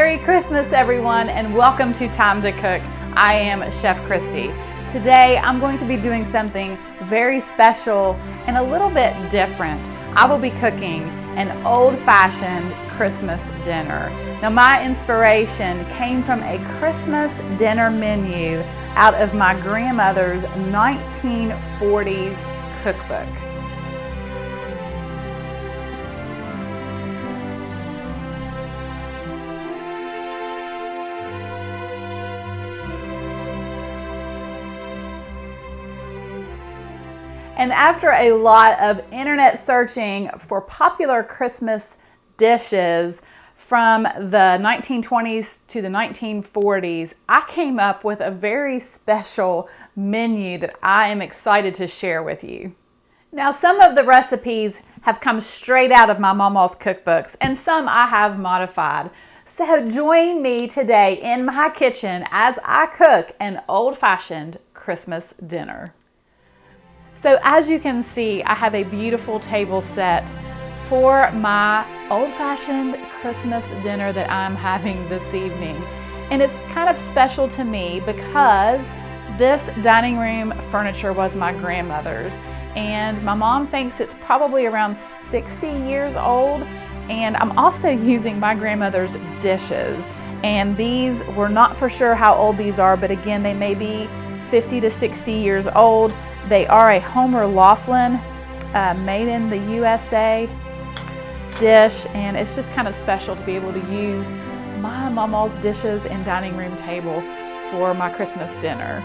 Merry Christmas, everyone, and welcome to Time to Cook. I am Chef Christy. Today, I'm going to be doing something very special and a little bit different. I will be cooking an old-fashioned Christmas dinner. Now, my inspiration came from a Christmas dinner menu out of my grandmother's 1940s cookbook. And after a lot of internet searching for popular Christmas dishes from the 1920s to the 1940s, I came up with a very special menu that I am excited to share with you. Now, some of the recipes have come straight out of my mama's cookbooks, and some I have modified. So join me today in my kitchen as I cook an old-fashioned Christmas dinner. So as you can see, I have a beautiful table set for my old-fashioned Christmas dinner that I'm having this evening. And it's kind of special to me because this dining room furniture was my grandmother's. And my mom thinks it's probably around 60 years old. And I'm also using my grandmother's dishes. And these, we're not for sure how old these are, but again, they may be 50 to 60 years old. They are a Homer Laughlin made in the USA dish, and it's just kind of special to be able to use my mama's dishes and dining room table for my Christmas dinner.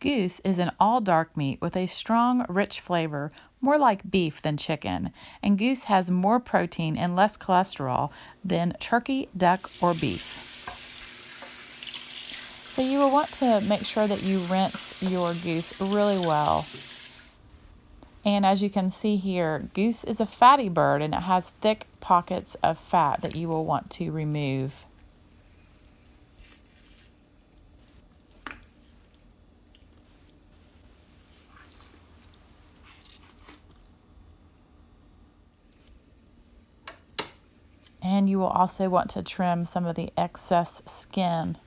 Goose is an all-dark meat with a strong, rich flavor, more like beef than chicken, and goose has more protein and less cholesterol than turkey, duck, or beef. So you will want to make sure that you rinse your goose really well. And as you can see here, goose is a fatty bird and it has thick pockets of fat that you will want to remove. And you will also want to trim some of the excess skin.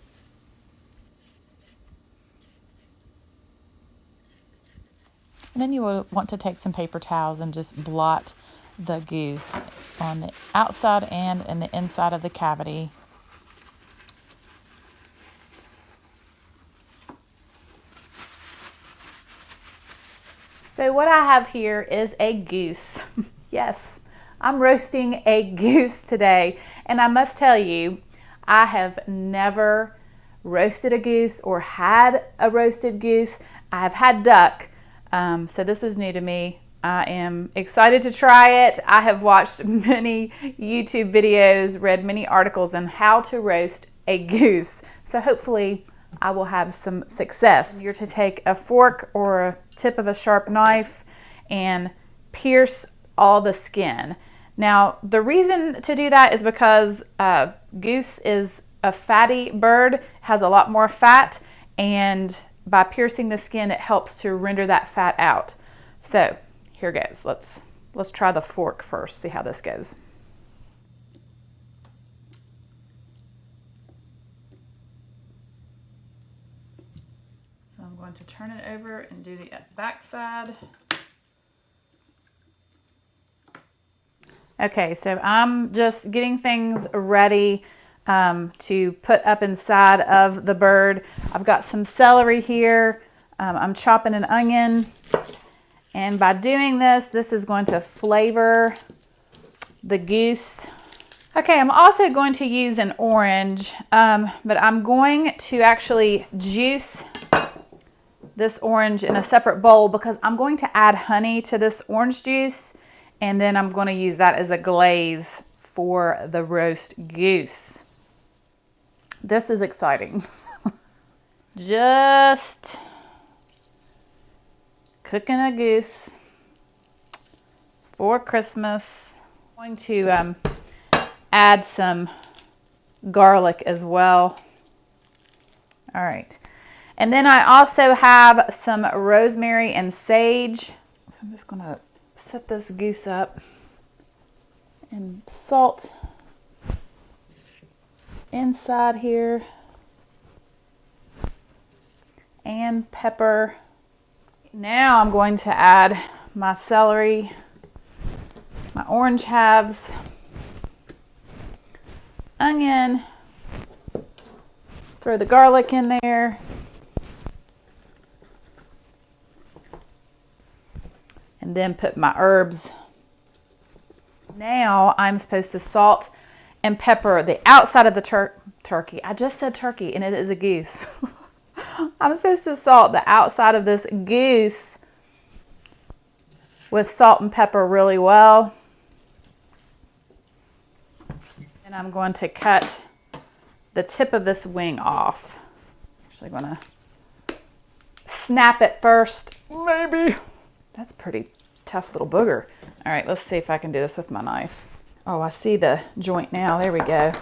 And then you will want to take some paper towels and just blot the goose on the outside and in the inside of the cavity. So what I have here is a goose. Yes. I'm roasting a goose today, and I must tell you, I have never roasted a goose or had a roasted goose. I have had duck, so this is new to me. I am excited to try it. I have watched many YouTube videos, read many articles on how to roast a goose, so hopefully I will have some success. You're to take a fork or a tip of a sharp knife and pierce all the skin. Now, the reason to do that is because goose is a fatty bird, has a lot more fat, and by piercing the skin, it helps to render that fat out. So, here goes. Let's try the fork first, see how this goes. So I'm going to turn it over and do the back side. Okay, so I'm just getting things ready to put up inside of the bird. I've got some celery here. I'm chopping an onion. And by doing this, this is going to flavor the goose. Okay, I'm also going to use an orange, but I'm going to actually juice this orange in a separate bowl because I'm going to add honey to this orange juice. And then I'm going to use that as a glaze for the roast goose. This is exciting. Just cooking a goose for Christmas. I'm going to add some garlic as well. All right. And then I also have some rosemary and sage. So I'm just gonna set this goose up and salt inside here and pepper. Now I'm going to add my celery, my orange halves, onion, throw the garlic in there, and then put my herbs. Now I'm supposed to salt and pepper the outside of the turkey. I just said turkey and it is a goose. I'm supposed to salt the outside of this goose with salt and pepper really well. And I'm going to cut the tip of this wing off. Actually going to snap it first, maybe. That's a pretty tough little booger. All right, let's see if I can do this with my knife. Oh, I see the joint now. There we go.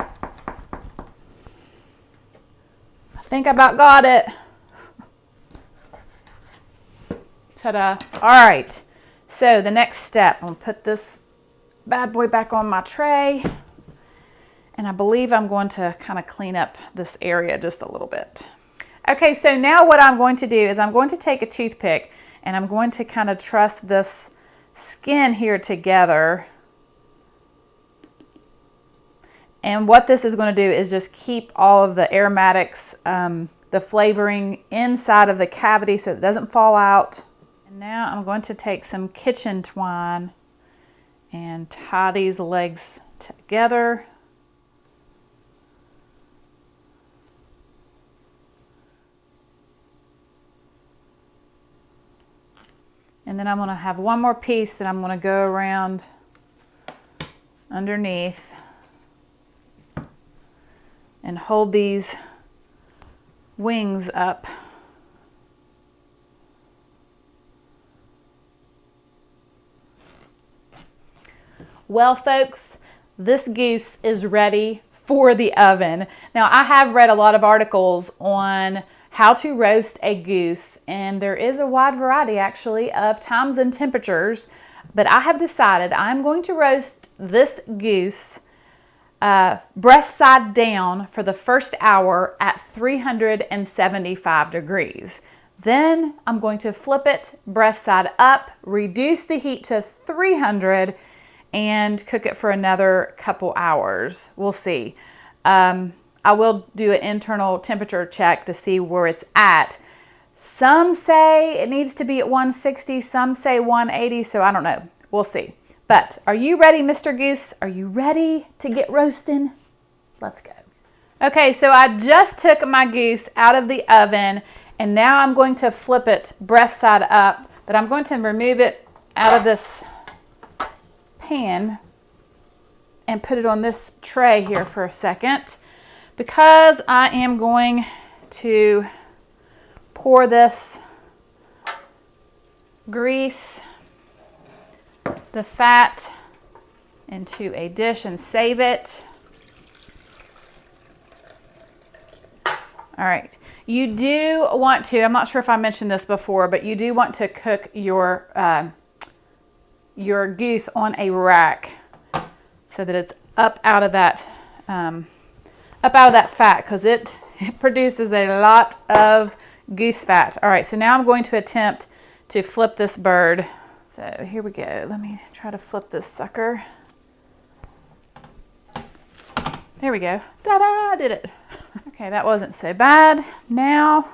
I think I about got it. Ta-da. All right, so the next step, I'm gonna put this bad boy back on my tray. And I believe I'm going to kind of clean up this area just a little bit. Okay, so now what I'm going to do is I'm going to take a toothpick and I'm going to kind of truss this skin here together. And what this is going to do is just keep all of the aromatics, the flavoring inside of the cavity so it doesn't fall out. And now I'm going to take some kitchen twine and tie these legs together. And then I'm going to have one more piece that I'm going to go around underneath and hold these wings up. Well, folks, this goose is ready for the oven. Now, I have read a lot of articles on how to roast a goose, and there is a wide variety actually of times and temperatures, but I have decided I'm going to roast this goose breast side down for the first hour at 375 degrees. Then I'm going to flip it breast side up, reduce the heat to 300 and cook it for another couple hours. We'll see. I will do an internal temperature check to see where it's at. Some say it needs to be at 160, some say 180, so I don't know. We'll see. But are you ready, Mr. Goose? Are you ready to get roasting? Let's go. Okay, so I just took my goose out of the oven, and now I'm going to flip it breast side up, but I'm going to remove it out of this pan and put it on this tray here for a second, because I am going to pour this grease, the fat, into a dish and save it. All right, you do want to, I'm not sure if I mentioned this before, but you do want to cook your goose on a rack so that it's up out of that fat, because it produces a lot of goose fat. All right, so now I'm going to attempt to flip this bird. So here we go. Let me try to flip this sucker. There we go. Ta-da, I did it. Okay, that wasn't so bad. Now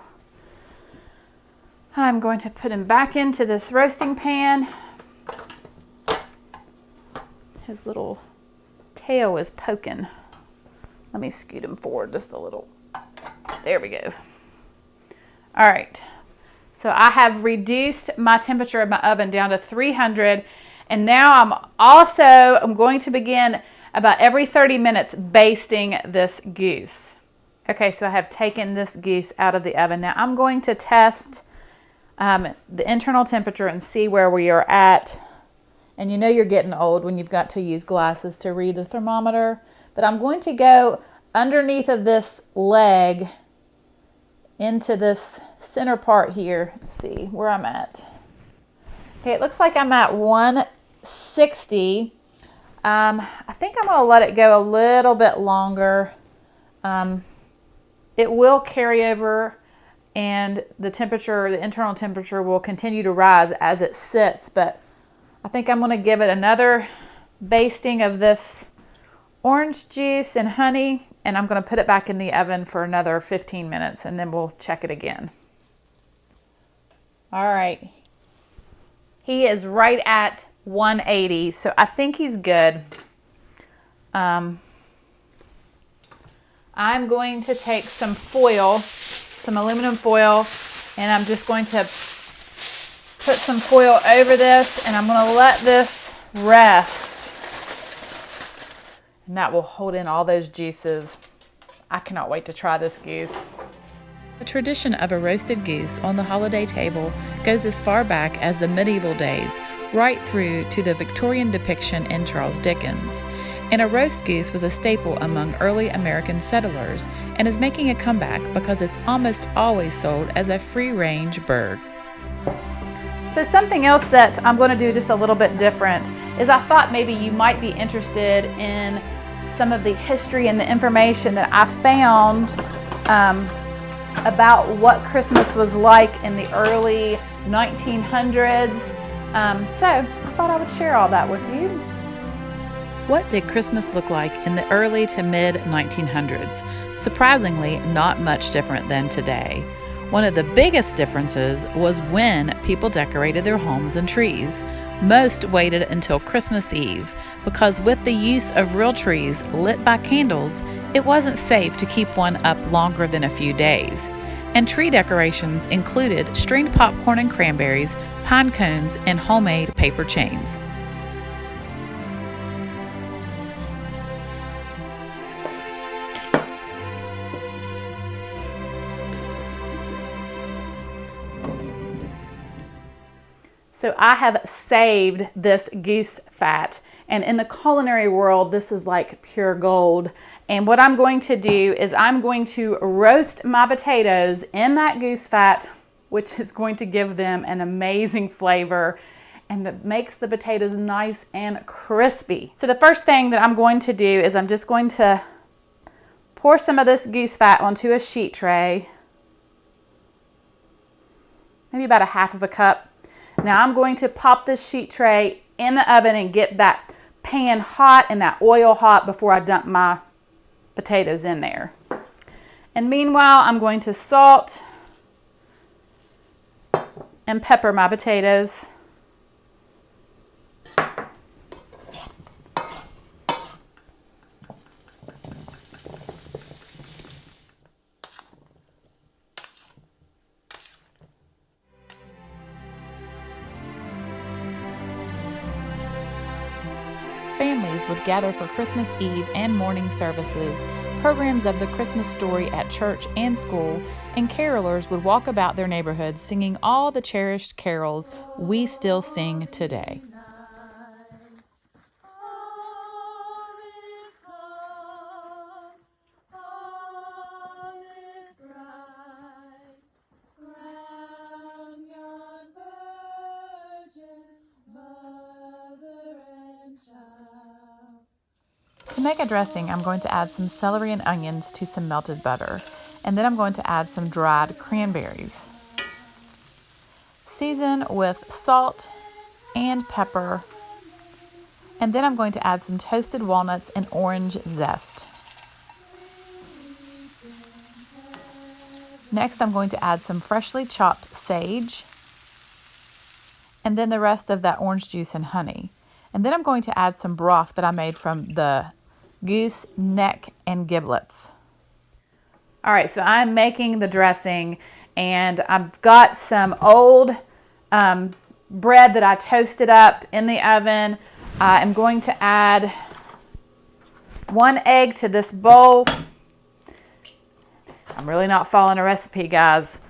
I'm going to put him back into this roasting pan. His little tail is poking. Let me scoot him forward just a little. There we go. All right. So I have reduced my temperature of my oven down to 300. And now I'm going to begin about every 30 minutes basting this goose. Okay, so I have taken this goose out of the oven. Now I'm going to test the internal temperature and see where we are at. And you know you're getting old when you've got to use glasses to read the thermometer. But I'm going to go underneath of this leg into this center part here. Let's see where I'm at. Okay, it looks like I'm at 160. I think I'm going to let it go a little bit longer. It will carry over, and the temperature, the internal temperature, will continue to rise as it sits, but I think I'm going to give it another basting of this orange juice and honey, and I'm going to put it back in the oven for another 15 minutes, and then we'll check it again. All right. He is right at 180, so I think he's good. I'm going to take some foil, some aluminum foil, and I'm just going to put some foil over this, and I'm going to let this rest. And that will hold in all those juices. I cannot wait to try this goose. The tradition of a roasted goose on the holiday table goes as far back as the medieval days, right through to the Victorian depiction in Charles Dickens. And a roast goose was a staple among early American settlers and is making a comeback because it's almost always sold as a free-range bird. So something else that I'm going to do just a little bit different is I thought maybe you might be interested in some of the history and the information that I found about what Christmas was like in the early 1900s. So I thought I would share all that with you. What did Christmas look like in the early to mid 1900s? Surprisingly, not much different than today. One of the biggest differences was when people decorated their homes and trees. Most waited until Christmas Eve because with the use of real trees lit by candles, it wasn't safe to keep one up longer than a few days. And tree decorations included stringed popcorn and cranberries, pine cones, and homemade paper chains. So I have saved this goose fat, and in the culinary world, this is like pure gold. And what I'm going to do is I'm going to roast my potatoes in that goose fat, which is going to give them an amazing flavor and that makes the potatoes nice and crispy. So the first thing that I'm going to do is I'm just going to pour some of this goose fat onto a sheet tray, maybe about a half of a cup. Now I'm going to pop this sheet tray in the oven and get that pan hot and that oil hot before I dump my potatoes in there. And meanwhile, I'm going to salt and pepper my potatoes. Families would gather for Christmas Eve and morning services, programs of the Christmas story at church and school, and carolers would walk about their neighborhoods singing all the cherished carols we still sing today. To make a dressing, I'm going to add some celery and onions to some melted butter, and then I'm going to add some dried cranberries. Season with salt and pepper, and then I'm going to add some toasted walnuts and orange zest. Next, I'm going to add some freshly chopped sage, and then the rest of that orange juice and honey. And then I'm going to add some broth that I made from the goose neck and giblets. All right, so I'm making the dressing, and I've got some old bread that I toasted up in the oven. I'm going to add 1 egg to this bowl. I'm really not following a recipe, guys.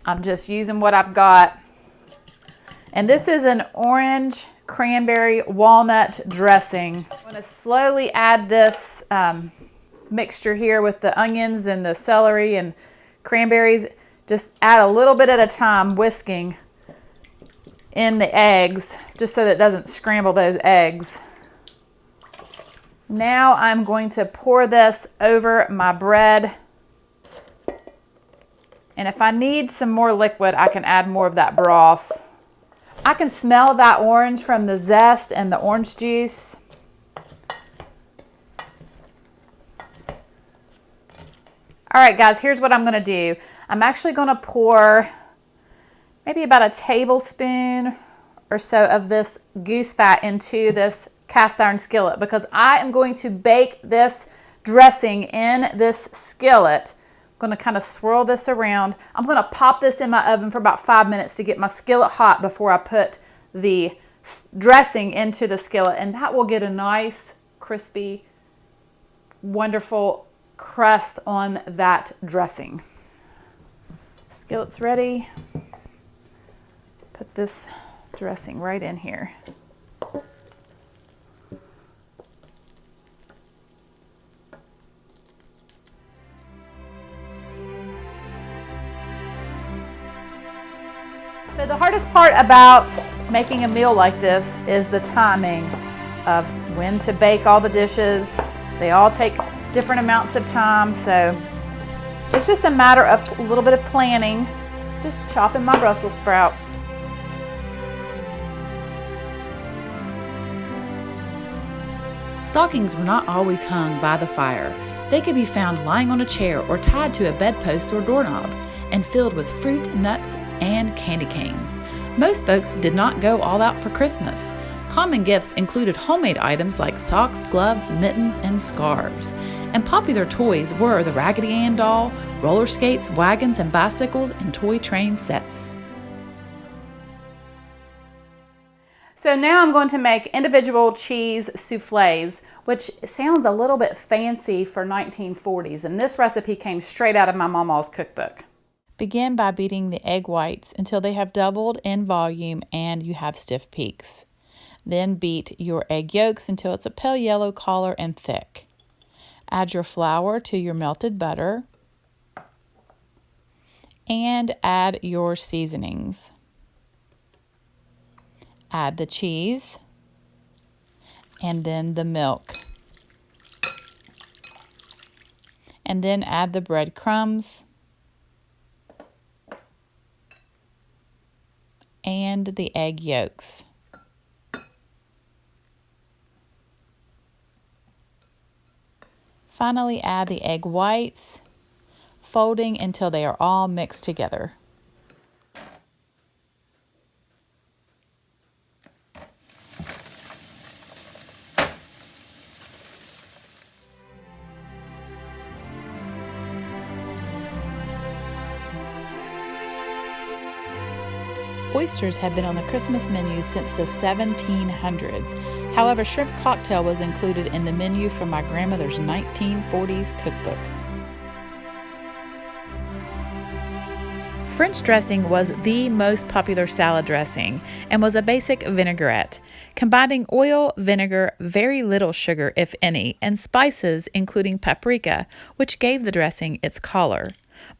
I'm just using what I've got. And this is an orange cranberry walnut dressing. I'm going to slowly add this mixture here with the onions and the celery and cranberries Just add a little bit at a time, whisking in the eggs, just so that it doesn't scramble those eggs. Now I'm going to pour this over my bread. And if I need some more liquid, I can add more of that broth. I can smell that orange from the zest and the orange juice. All right, guys, here's what I'm gonna do. I'm actually gonna pour maybe about a tablespoon or so of this goose fat into this cast iron skillet, because I am going to bake this dressing in this skillet. I'm going to kind of swirl this around. I'm going to pop this in my oven for about 5 minutes to get my skillet hot before I put the dressing into the skillet, and that will get a nice, crispy, wonderful crust on that dressing. Skillet's ready. Put this dressing right in here. So the hardest part about making a meal like this is the timing of when to bake all the dishes. They all take different amounts of time, so it's just a matter of a little bit of planning. Just chopping my Brussels sprouts. Stockings were not always hung by the fire. They could be found lying on a chair or tied to a bedpost or doorknob, and filled with fruit, nuts, and candy canes. Most folks did not go all out for Christmas. Common gifts included homemade items like socks, gloves, mittens, and scarves. And popular toys were the Raggedy Ann doll, roller skates, wagons and bicycles, and toy train sets. So now I'm going to make individual cheese soufflés, which sounds a little bit fancy for 1940s, and this recipe came straight out of my mama's cookbook. Begin by beating the egg whites until they have doubled in volume and you have stiff peaks. Then beat your egg yolks until it's a pale yellow color and thick. Add your flour to your melted butter and add your seasonings. Add the cheese and then the milk. And then add the breadcrumbs and the egg yolks. Finally, add the egg whites, folding until they are all mixed together. Oysters have been on the Christmas menu since the 1700s. However, shrimp cocktail was included in the menu from my grandmother's 1940s cookbook. French dressing was the most popular salad dressing and was a basic vinaigrette, combining oil, vinegar, very little sugar, if any, and spices including paprika, which gave the dressing its color.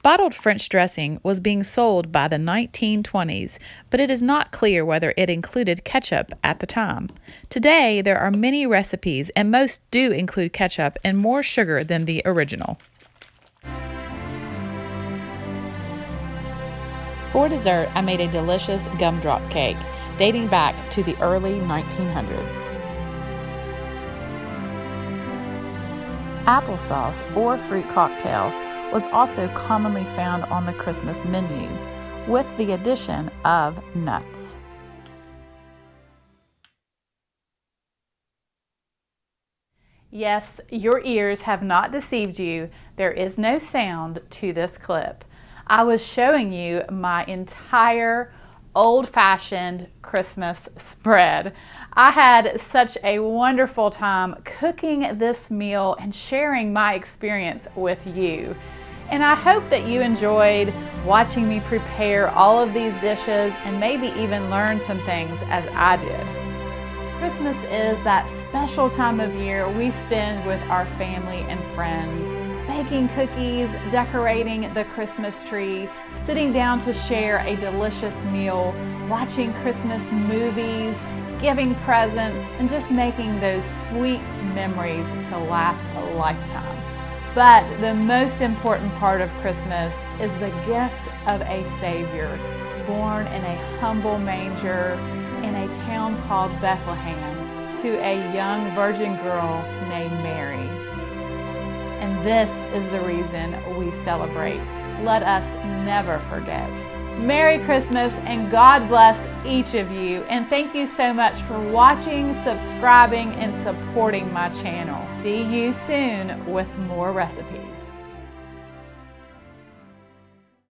Bottled French dressing was being sold by the 1920s, but it is not clear whether it included ketchup at the time. Today, there are many recipes, and most do include ketchup and more sugar than the original. For dessert, I made a delicious gumdrop cake, dating back to the early 1900s. Applesauce or fruit cocktail was also commonly found on the Christmas menu, with the addition of nuts. Yes, your ears have not deceived you. There is no sound to this clip. I was showing you my entire old-fashioned Christmas spread. I had such a wonderful time cooking this meal and sharing my experience with you. And I hope that you enjoyed watching me prepare all of these dishes and maybe even learn some things as I did. Christmas is that special time of year we spend with our family and friends, baking cookies, decorating the Christmas tree, sitting down to share a delicious meal, watching Christmas movies, giving presents, and just making those sweet memories to last a lifetime. But the most important part of Christmas is the gift of a Savior, born in a humble manger in a town called Bethlehem to a young virgin girl named Mary. And this is the reason we celebrate. Let us never forget. Merry Christmas and God bless each of you. And thank you so much for watching, subscribing, and supporting my channel. See you soon with more recipes.